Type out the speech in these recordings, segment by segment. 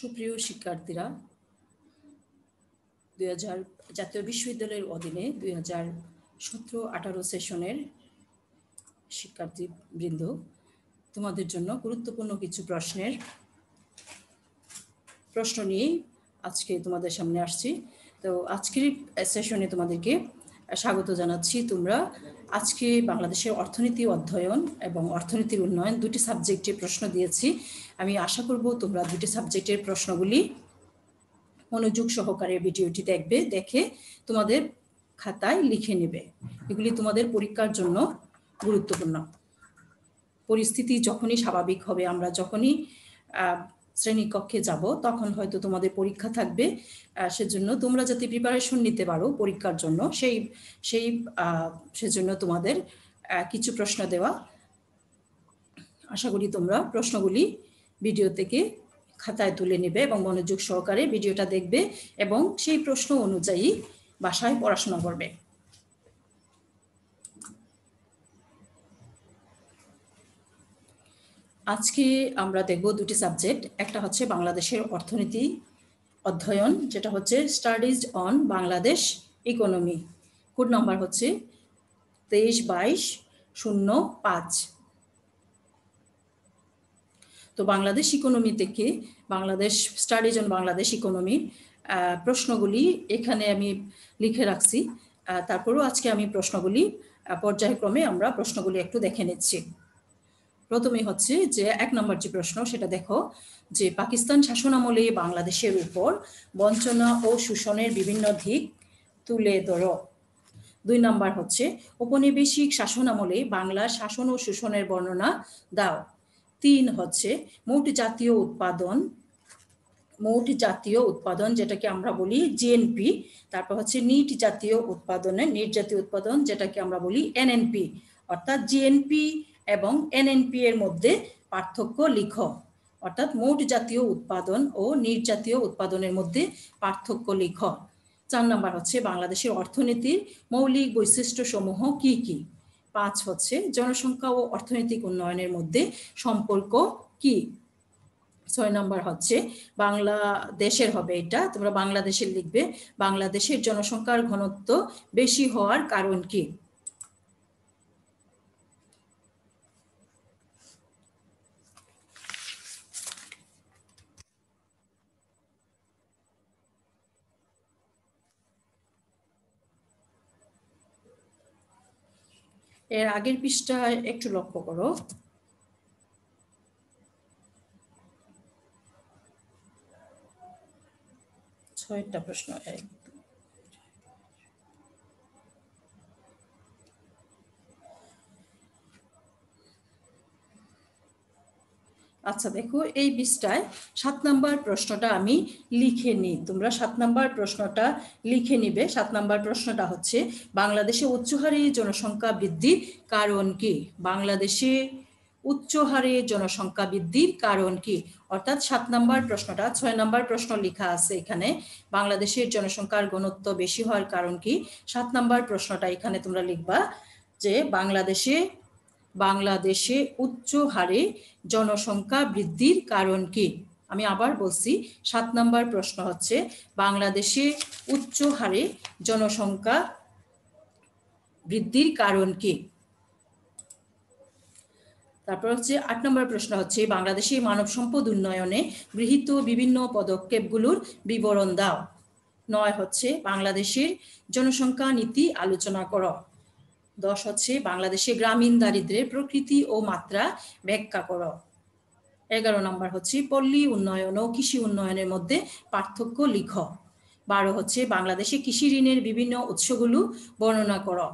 সুপ্রিয় শিক্ষার্থীরা, 2000 জাতীয় বিশ্ববিদ্যালয়ের অধীনে 2017-18 সেশনের শিক্ষার্থীবৃন্দ, তোমাদের জন্য গুরুত্বপূর্ণ কিছু প্রশ্ন নিয়ে আজকে তোমাদের সামনে আসছি। তো আজকের সেশনে তোমাদেরকে স্বাগত জানাচ্ছি। তোমরা আজকে বাংলাদেশের অর্থনীতি অধ্যয়ন এবং অর্থনীতির উন্নয়ন দুটি সাবজেক্টে প্রশ্ন দিয়েছি। আমি আশা করব তোমরা দুটি সাবজেক্টের প্রশ্নগুলি মনোযোগ সহকারে ভিডিওটি দেখবে, দেখে তোমাদের খাতায় লিখে নেবে। এগুলি তোমাদের পরীক্ষার জন্য গুরুত্বপূর্ণ। পরিস্থিতি যখনই স্বাভাবিক হবে, আমরা যখনই শ্রেণীকক্ষে যাব, তখন হয়তো তোমাদের পরীক্ষা থাকবে। সেজন্য তোমরা যাতে প্রিপারেশন নিতে পারো পরীক্ষার জন্য, সেজন্য তোমাদের কিছু প্রশ্ন দেওয়া। আশা করি তোমরা প্রশ্নগুলি ভিডিও থেকে খাতায় তুলে নেবে এবং মনোযোগ সহকারে ভিডিওটা দেখবে এবং সেই প্রশ্ন অনুযায়ী বাসায় পড়াশোনা করবে। আজকে আমরা দেখব দুটি সাবজেক্ট। একটা হচ্ছে বাংলাদেশের অর্থনীতি অধ্যয়ন, যেটা হচ্ছে studies on Bangladesh economy. Code number হচ্ছে 23-22-05। তো বাংলাদেশ ইকোনমি থেকে Bangladesh studies on Bangladesh economy প্রশ্নগুলি এখানে আমি লিখে রাখছি। তারপরেও আজকে আমি প্রশ্নগুলি পর্যায়ক্রমে আমরা প্রশ্নগুলি একটু দেখে নিচ্ছি। প্রথমে হচ্ছে যে 1 নম্বর যে প্রশ্ন, সেটা দেখো যে পাকিস্তান শাসনামলে বাংলাদেশের উপর বঞ্চনা ও শোষণের বিভিন্ন দিক তুলে ধরো। 2 নম্বর হচ্ছে ঔপনিবেশিক শাসনামলে বাংলার শাসন ও শোষণের বর্ণনা দাও। 3 হচ্ছে মোট জাতীয় উৎপাদন যেটাকে আমরা বলি জিএনপি। তারপর হচ্ছে নিট জাতীয় উৎপাদন যেটাকে আমরা বলি এনএনপি। অর্থাৎ জিএনপি এবং এনএনপি এর মধ্যে পার্থক্য লিখো। অর্থাৎ মোট জাতীয় উৎপাদন ও নিট জাতীয় উৎপাদনের মধ্যে পার্থক্য লিখো। 4 নম্বর হচ্ছে বাংলাদেশের অর্থনীতির মৌলিক বৈশিষ্ট্য সমূহ কি কি। 5 হচ্ছে জনসংখ্যা ও অর্থনৈতিক উন্নয়নের মধ্যে সম্পর্ক কি। 6 নম্বর হচ্ছে বাংলাদেশের হবে, এটা তোমরা বাংলাদেশের লিখবে, বাংলাদেশের জনসংখ্যার ঘনত্ব বেশি হওয়ার কারণ কি। এর আগের পৃষ্ঠায় একটু লক্ষ্য করো। ছয়টা প্রশ্ন। আচ্ছা দেখো, এই পৃষ্ঠায় 7 নম্বর প্রশ্নটা আমি লিখে নিই। তোমরা 7 নম্বর প্রশ্নটা লিখে নিবে। 7 নম্বর প্রশ্নটা হচ্ছে বাংলাদেশে উচ্চ হারে জনসংখ্যা বৃদ্ধির কারণ কি। বাংলাদেশে উচ্চ হারে জনসংখ্যা বৃদ্ধির কারণ কি। অর্থাৎ 7 নম্বর প্রশ্নটা 6 নম্বর প্রশ্ন লেখা আছে এখানে, বাংলাদেশের জনসংখ্যার ঘনত্ব বেশি হওয়ার কারণ কি। 7 নম্বর প্রশ্নটা এখানে তোমরা লিখবা যে বাংলাদেশে উচ্চ হারে জনসংখ্যা বৃদ্ধির কারণ কি। আমি আবার বলছি, 7 নম্বর প্রশ্ন হচ্ছে বাংলাদেশে উচ্চ হারে জনসংখ্যা বৃদ্ধির কারণ কি। তারপর হচ্ছে 8 নম্বর প্রশ্ন হচ্ছে বাংলাদেশে মানব সম্পদ উন্নয়নে গৃহীত বিভিন্ন পদক্ষেপগুলোর বিবরণ দাও। 9 হচ্ছে বাংলাদেশের জনসংখ্যা নীতি আলোচনা করো। 10 হচ্ছে বাংলাদেশে গ্রামীণ দারিদ্র্যের প্রকৃতি ও মাত্রা ব্যাখ্যা করো। 11 নম্বর হচ্ছে পল্লী উন্নয়ন ও কৃষি উন্নয়নের মধ্যে পার্থক্য লিখো। 12 হচ্ছে বাংলাদেশে কৃষি ঋণের বিভিন্ন উৎসগুলো বর্ণনা করো।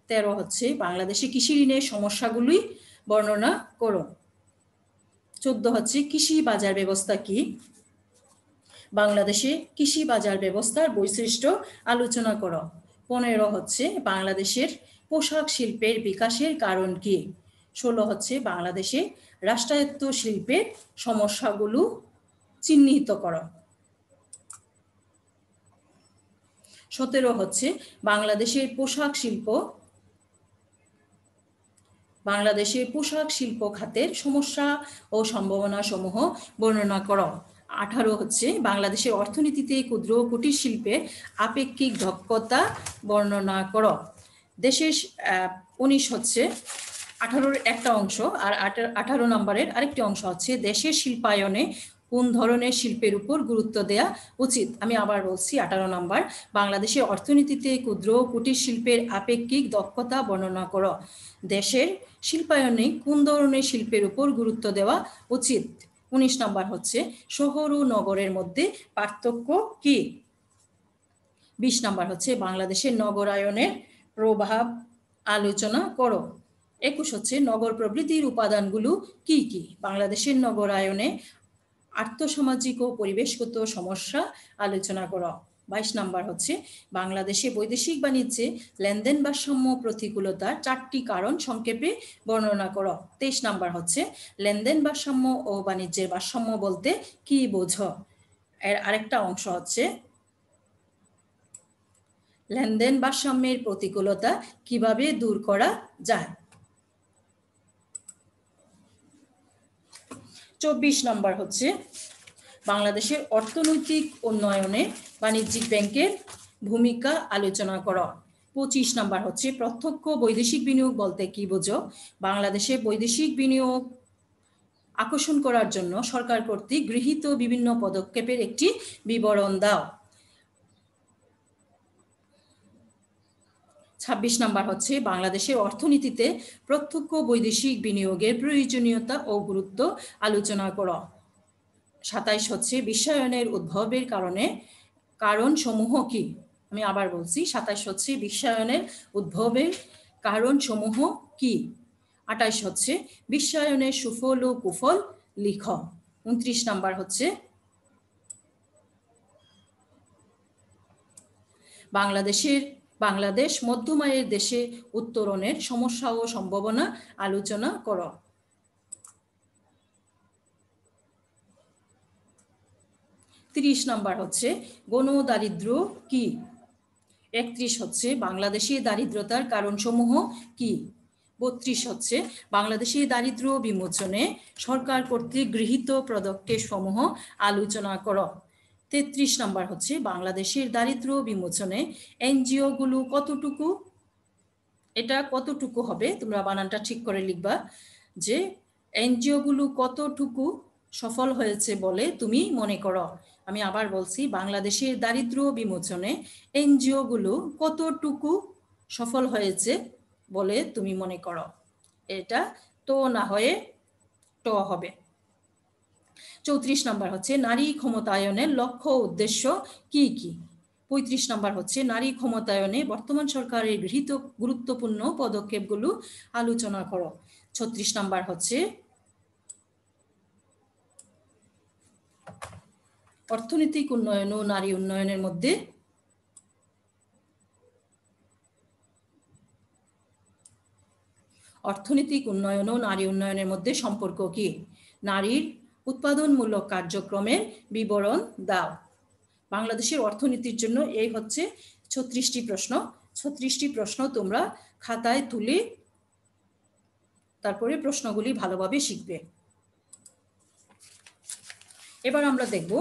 13 হচ্ছে বাংলাদেশে কৃষি ঋণের সমস্যাগুলি বর্ণনা করো। 14 হচ্ছে কৃষি বাজার ব্যবস্থা কি। বাংলাদেশে কৃষি বাজার ব্যবস্থার বৈশিষ্ট্য আলোচনা করো। 15 হচ্ছে বাংলাদেশের পোশাক শিল্পের বিকাশের কারণ কি। 16 হচ্ছে বাংলাদেশে রাষ্ট্রায়ত্ত শিল্পের সমস্যাগুলো চিহ্নিত করো। 17 হচ্ছে বাংলাদেশের পোশাক শিল্প খাতের সমস্যা ও সম্ভাবনা সমূহ বর্ণনা করো। 18 হচ্ছে বাংলাদেশের অর্থনীতিতে ক্ষুদ্র ও কুটির শিল্পের আপেক্ষিক দক্ষতা বর্ণনা করো। দেশের 19 হচ্ছে 18-র একটা অংশ, আর 18 নম্বরের আরেকটি অংশ হচ্ছে দেশের শিল্পায়নে কোন ধরনের শিল্পের উপর গুরুত্ব দেয়া উচিত। আমি আবার বলছি 18 নম্বর, বাংলাদেশের অর্থনীতিতে ক্ষুদ্র ও কুটির শিল্পের আপেক্ষিক দক্ষতা বর্ণনা করো। দেশের শিল্পায়নে কোন ধরনের শিল্পের উপর গুরুত্ব দেওয়া উচিত। 19 নম্বর হচ্ছে শহর ও নগরের মধ্যে পার্থক্য কি। 20 নম্বর হচ্ছে বাংলাদেশের নগরায়নের প্রভাব আলোচনা করো। 21 হচ্ছে নগর প্রবৃদ্ধির উপাদানগুলো কি কি। বাংলাদেশের নগরায়নে আর্থসামাজিক ও পরিবেশগত সমস্যা আলোচনা করো। 22 নম্বর হচ্ছে বাংলাদেশে বৈদেশিক বাণিজ্যে লেনদেন ভারসাম্য প্রতিকূলতার 4টি কারণ সংক্ষেপে বর্ণনা করো। 23 নম্বর হচ্ছে লেনদেন ভারসাম্য ও বাণিজ্যের ভারসাম্য বলতে কি বোঝো। এর আরেকটা অংশ হচ্ছে লেনদেন ভারসাম্যের প্রতিকূলতা কিভাবে দূর করা যায়। 24 নম্বর হচ্ছে বাংলাদেশের অর্থনৈতিক উন্নয়নে বাণিজ্যিক ব্যাংকের ভূমিকা আলোচনা করো। 25 নম্বর হচ্ছে প্রত্যক্ষ বৈদেশিক বিনিয়োগ বলতে কি বোঝো। বাংলাদেশে বৈদেশিক বিনিয়োগ আকর্ষণ করার জন্য সরকার কর্তৃক গৃহীত বিভিন্ন পদক্ষেপের একটি বিবরণ দাও। 26 নম্বর হচ্ছে বাংলাদেশের অর্থনীতিতে প্রত্যক্ষ বৈদেশিক বিনিয়োগের প্রয়োজনীয়তা ও গুরুত্ব আলোচনা করো। 27 হচ্ছে বিশ্বায়নের উদ্ভবের কারণ সমূহ কি। আমি আবার বলছি 27 হচ্ছে বিশ্বায়নের উদ্ভবের কারণ সমূহ কি। 28 হচ্ছে বিশ্বায়নের সুফল ও কুফল লিখ। 29 নম্বর হচ্ছে বাংলাদেশ মধ্যম আয়ের দেশে উত্তরণের সমস্যা ও সম্ভাবনা আলোচনা করো। 30 নম্বর হচ্ছে গণ দারিদ্র্য কি। 31 হচ্ছে বাংলাদেশে দারিদ্রতার কারণসমূহ কি। 32 হচ্ছে বাংলাদেশে দারিদ্র্য বিমোচনে সরকার কর্তৃক গৃহীত পদক্ষেপ সমূহ আলোচনা করো। 33 নম্বর হচ্ছে বাংলাদেশের দারিদ্র্য বিমোচনে এনজিও গুলো কতটুকু, এটা কতটুকু হবে তোমরা বানানটা ঠিক করে লিখবা, যে এনজিও গুলো কতটুকু সফল হয়েছে বলে তুমি মনে করো। আমি আবার বলছি বাংলাদেশের দারিদ্র্য বিমোচনে এনজিও গুলো কতটুকু সফল হয়েছে বলে তুমি মনে করো। এটা তো না হয়ে ট হবে। 34 নম্বর হচ্ছে নারী ক্ষমতায়নের লক্ষ্য উদ্দেশ্য কি কি। 35 নম্বর হচ্ছে নারী ক্ষমতায়নে বর্তমান সরকারের গৃহীত গুরুত্বপূর্ণ পদক্ষেপগুলো আলোচনা করো। 36 নম্বর হচ্ছে অর্থনৈতিক উন্নয়ন ও নারী উন্নয়নের মধ্যে সম্পর্ক কি। নারীর উৎপাদনমূলক কার্যক্রমের বিবরণ দাও। বাংলাদেশের অর্থনীতির জন্য এই হচ্ছে 36টি প্রশ্ন। 36টি প্রশ্ন তোমরা খাতায় তুলে তারপরে প্রশ্নগুলি ভালোভাবে শিখবে। এবার আমরা দেখব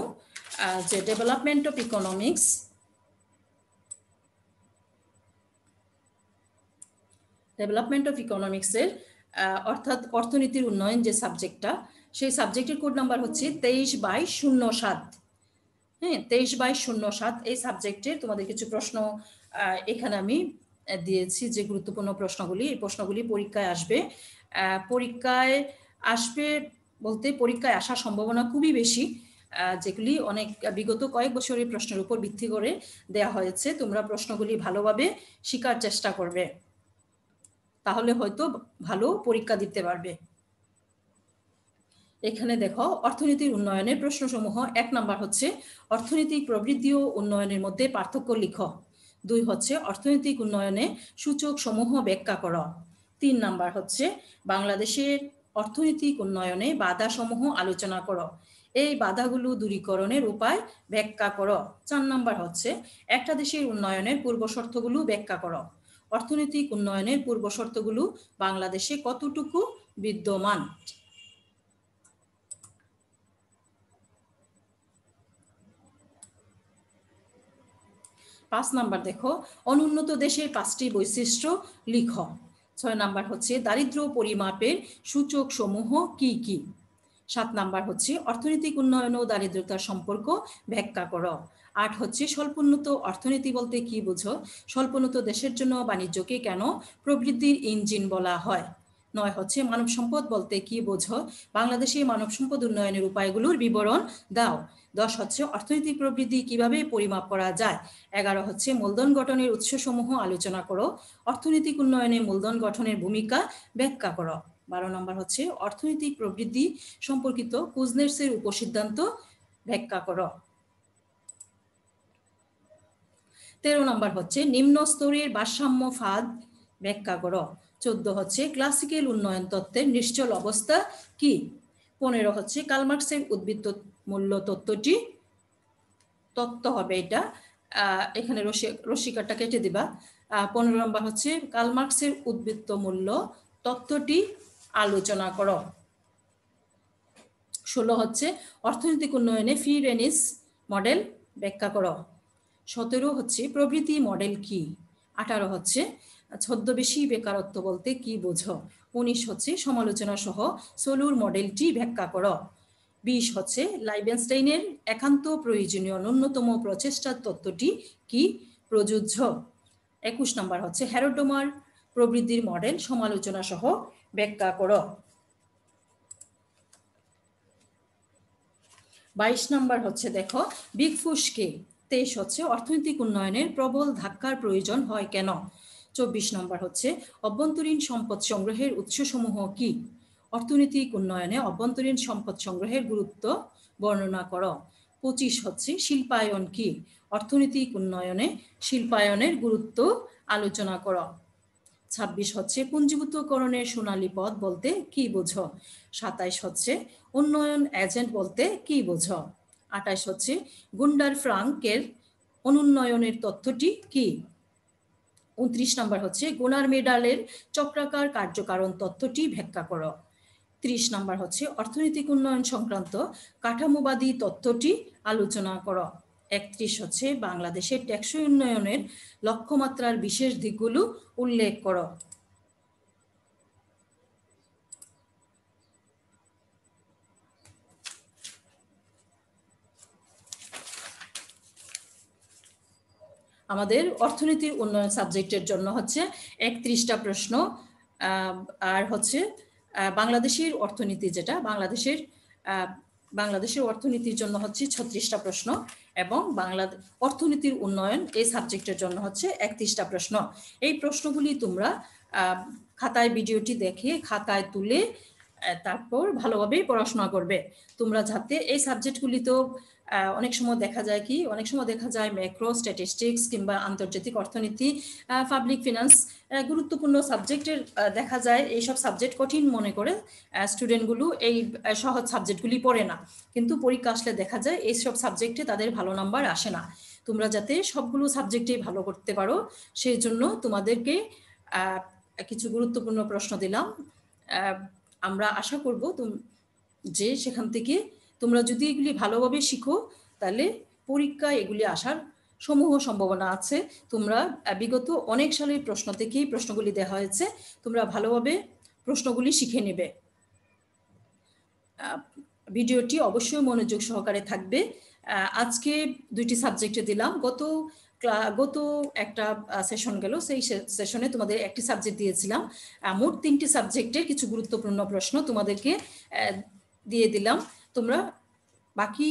যে ডেভেলপমেন্ট অফ ইকোনমিক্স, এর অর্থাৎ অর্থনীতির উন্নয়ন যে সাবজেক্টটা, সেই সাবজেক্টের কোড নাম্বার হচ্ছে 23/07। হ্যাঁ, 23/07 এই সাবজেক্টের তোমাদের কিছু প্রশ্ন এখানে আমি দিয়েছি, যে গুরুত্বপূর্ণ প্রশ্নগুলি, এই প্রশ্নগুলি পরীক্ষায় আসবে। পরীক্ষায় আসার সম্ভাবনা খুবই বেশি, যেগুলি অনেক বিগত কয়েক বছরের প্রশ্নের উপর ভিত্তি করে দেয়া হয়েছে। তোমরা প্রশ্নগুলি ভালোভাবে শেখার চেষ্টা করবে, তাহলে হয়তো ভালো পরীক্ষা দিতে পারবে। এখানে দেখো অর্থনীতির উন্নয়নের প্রশ্নসমূহ। 1 নাম্বার হচ্ছে অর্থনৈতিক প্রবৃদ্ধি ও উন্নয়নের মধ্যে পার্থক্য লিখো। 2 হচ্ছে অর্থনৈতিক উন্নয়নে সূচক সমূহ ব্যাখ্যা করো। 3 নাম্বার হচ্ছে বাংলাদেশের অর্থনৈতিক উন্নয়নে বাধা সমূহ আলোচনা করো, এই বাধাগুলো দূরীকরণের উপায় ব্যাখ্যা করো। 4 নাম্বার হচ্ছে একটা দেশের উন্নয়নের পূর্বশর্তগুলো ব্যাখ্যা করো। অর্থনৈতিক উন্নয়নের পূর্বশর্তগুলো বাংলাদেশে কতটুকু বিদ্যমান। 5 নাম্বার দেখো, অনুন্নত দেশের 5টি বৈশিষ্ট্য লিখো। 6 নাম্বার হচ্ছে দারিদ্র্য পরিমাপের সূচক সমূহ কি কি। 7 নাম্বার হচ্ছে অর্থনৈতিক উন্নয়ন ও দারিদ্রতার সম্পর্ক ব্যাখ্যা করো। 8 হচ্ছে স্বল্পোন্নত অর্থনীতি বলতে কি বোঝো। স্বল্পোন্নত দেশের জন্য বাণিজ্যকে কেন প্রবৃদ্ধির ইঞ্জিন বলা হয়। 9 হচ্ছে মানব সম্পদ বলতে কি বোঝো। বাংলাদেশে মানব সম্পদ উন্নয়নের উপায়গুলোর বিবরণ দাও। 10 হচ্ছে অর্থনৈতিক প্রবৃদ্ধি কিভাবে পরিমাপ করা যায়। 11 হচ্ছে মূলধন গঠনের উৎসসমূহ আলোচনা করো। অর্থনৈতিক উন্নয়নে মূলধন গঠনের ভূমিকা ব্যাখ্যা করো। 12 নম্বর হচ্ছে অর্থনৈতিক প্রবৃদ্ধি সম্পর্কিত কুজনেরসের উপসিদ্ধান্ত ব্যাখ্যা করো। 13 নম্বর হচ্ছে নিম্ন স্তরের ভারসাম্য ফাঁদ ব্যাখ্যা করো। 14 হচ্ছে ক্লাসিক্যাল উন্নয়ন তত্ত্বের নিশ্চল অবস্থা কি। 15 হচ্ছে কার্ল মার্কসের উদ্বৃত্ত মূল্য তত্ত্বটি তত্ত্ব হবে এটা, এখানে রসিকাটা কেটে দিবা। 15 নম্বর হচ্ছে কার্ল মার্কসের উদ্বৃত্ত মূল্য তত্ত্বটি আলোচনা করো। 16 হচ্ছে অর্থনৈতিক উন্নয়নে ফি রেনিস মডেল ব্যাখ্যা করো। 17 হচ্ছে প্রবৃদ্ধি মডেল কি। 18 হচ্ছে ছদ্মবেশী বেকারত্ব বলতে কি বোঝো। 19 হচ্ছে সমালোচনা সহ সোলুর মডেলটি ব্যাখ্যা করো। 20 হচ্ছে লাইবেনস্টাইনের একান্ত প্রয়োজনীয় ন্যূনতম প্রচেষ্টার তত্ত্বটি কি প্রযোজ্য। 21 নম্বর হচ্ছে হ্যারোডোমার প্রবৃদ্ধির মডেল সমালোচনা সহ ব্যাখ্যা করো। 22 নম্বর হচ্ছে দেখো বিগ ফুসকে। 23 হচ্ছে অর্থনৈতিক উন্নয়নের প্রবল ধাক্কার প্রয়োজন হয় কেন। 24 নম্বর হচ্ছে অভ্যন্তরীণ সম্পদ সংগ্রহের উৎসসমূহ কি। অর্থনৈতিক উন্নয়নে অভ্যন্তরীণ সম্পদ সংগ্রহের গুরুত্ব বর্ণনা করো। 25 হচ্ছে শিল্পায়ন কি। অর্থনৈতিক উন্নয়নে শিল্পায়নের গুরুত্ব আলোচনা করো। 26 হচ্ছে পুঞ্জীভূতকরণের সোনালী পথ বলতে কি বোঝো। 27 হচ্ছে উন্নয়ন এজেন্ট বলতে কি বোঝো। 28 হচ্ছে গুন্ডার ফ্রাঙ্কের অনুন্নয়নের তথ্যটি কি। 29 নম্বর হচ্ছে গুনার মেডালের চক্রাকার কার্যকারণ তথ্যটি ব্যাখ্যা করো। 30 নম্বর হচ্ছে অর্থনৈতিক উন্নয়ন সংক্রান্ত কাঠামোবাদী তথ্যটি আলোচনা করো। 31 হচ্ছে বাংলাদেশের টেকসই উন্নয়নের লক্ষ্যমাত্রার বিশেষ দিকগুলো উল্লেখ করো। আমাদের অর্থনীতির উন্নয়ন সাবজেক্টের জন্য হচ্ছে 31টা প্রশ্ন, আর হচ্ছে বাংলাদেশের অর্থনীতি যেটা বাংলাদেশের অর্থনীতির জন্য হচ্ছে 36টা প্রশ্ন এবং অর্থনীতির উন্নয়ন এই সাবজেক্টের জন্য হচ্ছে 31টা প্রশ্ন। এই প্রশ্নগুলি তোমরা খাতায় ভিডিওটি দেখে খাতায় তুলে তারপর ভালোভাবে পড়াশোনা করবে তোমরা, যাতে এই সাবজেক্টগুলি তো অনেক সময় দেখা যায় ম্যাক্রো স্ট্যাটিস্টিক্স কিংবা আন্তর্জাতিক অর্থনীতি, পাবলিক ফিনান্স গুরুত্বপূর্ণ সাবজেক্টের দেখা যায় এইসব সাবজেক্ট কঠিন মনে করে স্টুডেন্টগুলো এই সহজ সাবজেক্টগুলি পড়ে না, কিন্তু পরীক্ষা আসলে দেখা যায় এইসব সাবজেক্টে তাদের ভালো নাম্বার আসে না। তোমরা যাতে সবগুলো সাবজেক্টেই ভালো করতে পারো সেই জন্য তোমাদেরকে কিছু গুরুত্বপূর্ণ প্রশ্ন দিলাম। আমরা আশা করব যে সেখান থেকে তোমরা যদি এগুলি ভালোভাবে শিখো তাহলে পরীক্ষায় এগুলি আসার সমূহ সম্ভাবনা আছে। তোমরা বিগত অনেক সালের প্রশ্ন থেকেই প্রশ্নগুলি দেওয়া হয়েছে, তোমরা ভালোভাবে প্রশ্নগুলি শিখে নেবে। ভিডিওটি অবশ্যই মনোযোগ সহকারে থাকবে। আজকে 2টি সাবজেক্টে দিলাম, গত একটা সেশন গেল, সেই সেশনে তোমাদের একটি সাবজেক্ট দিয়েছিলাম। মোট 3টি সাবজেক্টের কিছু গুরুত্বপূর্ণ প্রশ্ন তোমাদেরকে দিয়ে দিলাম। তোমরা বাকি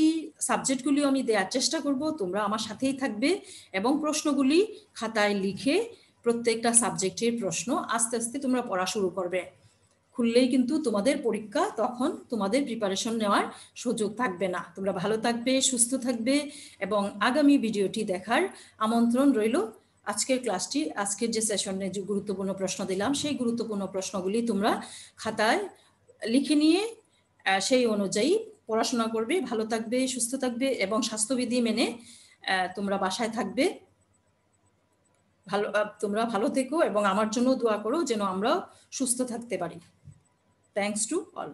সাবজেক্টগুলিও আমি দেওয়ার চেষ্টা করব, তোমরা আমার সাথেই থাকবে এবং প্রশ্নগুলি খাতায় লিখে প্রত্যেকটা সাবজেক্টের প্রশ্ন আস্তে আস্তে তোমরা পড়া শুরু করবে। খুললেই কিন্তু তোমাদের পরীক্ষা, তখন তোমাদের প্রিপারেশন নেওয়ার সুযোগ থাকবে না। তোমরা ভালো থাকবে, সুস্থ থাকবে এবং আগামী ভিডিওটি দেখার আমন্ত্রণ রইল। আজকের যে সেশনে যে গুরুত্বপূর্ণ প্রশ্ন দিলাম সেই গুরুত্বপূর্ণ প্রশ্নগুলি তোমরা খাতায় লিখে নিয়ে সেই অনুযায়ী পড়াশোনা করবে, ভালো থাকবে, সুস্থ থাকবে এবং স্বাস্থ্যবিধি মেনে তোমরা বাসায় থাকবে। তোমরা ভালো থেকো এবং আমার জন্য দোয়া করো যেন আমরা সুস্থ থাকতে পারি। Thanks to all.